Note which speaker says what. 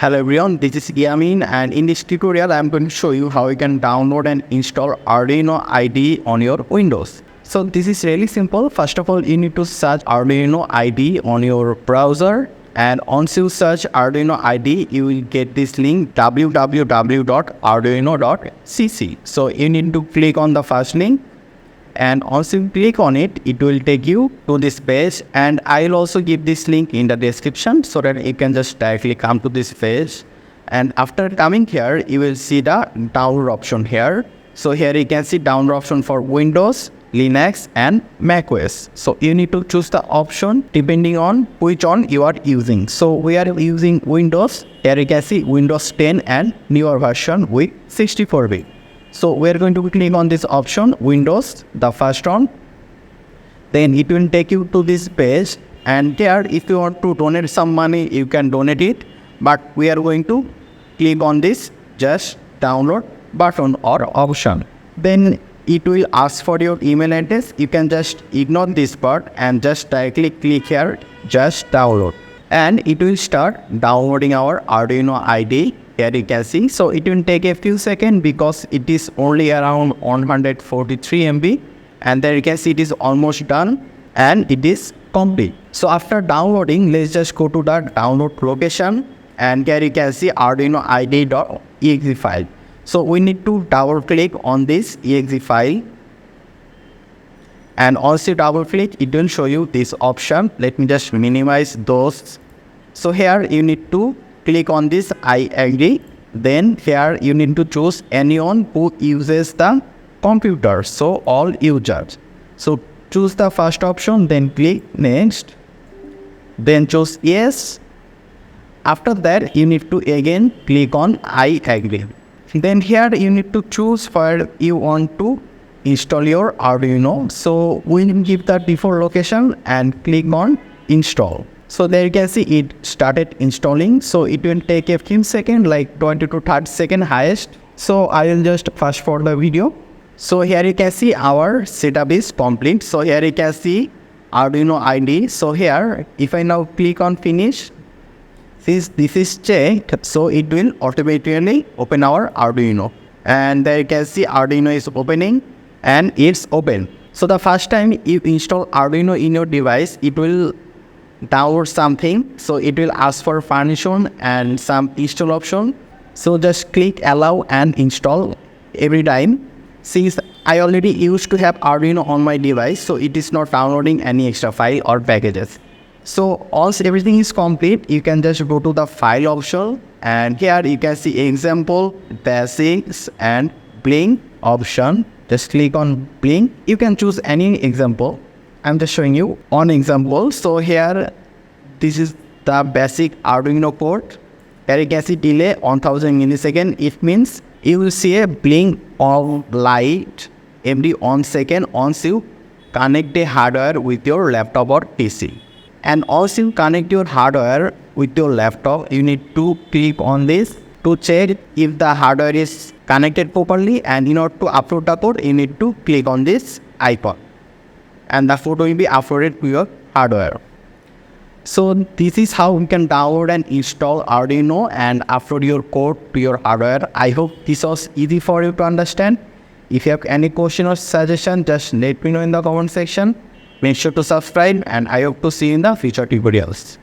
Speaker 1: Hello everyone, this is Yamin, and in this tutorial I am going to show you how you can download and install Arduino IDE on your Windows. So this is really simple. First of all, you need to search Arduino IDE on your browser, and once you search Arduino IDE, you will get this link www.arduino.cc. So you need to click on the first link, and once you click on it, it will take you to this page, and I will also give this link in the description so that you can just directly come to this page. And after coming here, you will see the download option here. So here you can see download option for Windows, Linux and macOS. So you need to choose the option depending on which one you are using. So we are using Windows. Here you can see Windows 10 and newer version with 64-bit. So we are going to click on this option, Windows, the first one. Then it will take you to this page, and here if you want to donate some money, you can donate it. But we are going to click on this just download button or option. Then it will ask for your email address. You can just ignore this part and just directly click here, just download. And it will start downloading our Arduino IDE. Here you can see. So it will take a few seconds because it is only around 143 MB. And there you can see it is almost done and it is complete. So after downloading, let's just go to the download location. And here you can see Arduino IDE.exe file. So we need to double click on this exe file. And also double click, it will show you this option. Let me just minimize those. So here you need to click on this I agree. Then here you need to choose anyone who uses the computer. So all users. So choose the first option, then click next. Then choose yes. After that you need to again click on I agree. Then here you need to choose where you want to install your Arduino. So we will give the default location and click on install. So there you can see it started installing. So it will take a few seconds, like 20 to 30 seconds highest. So I will just fast forward the video. So here you can see our setup is complete. So here you can see Arduino IDE. So here if I now click on finish, since this is checked, so it will automatically open our Arduino. And there you can see Arduino is opening and it's open. So the first time you install Arduino in your device, it will download something. So it will ask for permission and some install option. So just click allow and install every time. Since I already used to have Arduino on my device, so it is not downloading any extra file or packages. So once everything is complete, you can just go to the file option, and here you can see example, basics and Blink option. Just click on Blink. You can choose any example. I'm just showing you one example. So here, this is the basic Arduino code. Here you can see delay 1000 milliseconds. It means you will see a blink of light every 1 second once you connect the hardware with your laptop or PC. And also you connect your hardware with your laptop, you need to click on this to check if the hardware is connected properly, and in order to upload the code, you need to click on this icon. And the photo will be uploaded to your hardware. So this is how you can download and install Arduino and upload your code to your hardware. I hope this was easy for you to understand. If you have any question or suggestion, just let me know in the comment section. Make sure to subscribe, and I hope to see you in the future tutorials.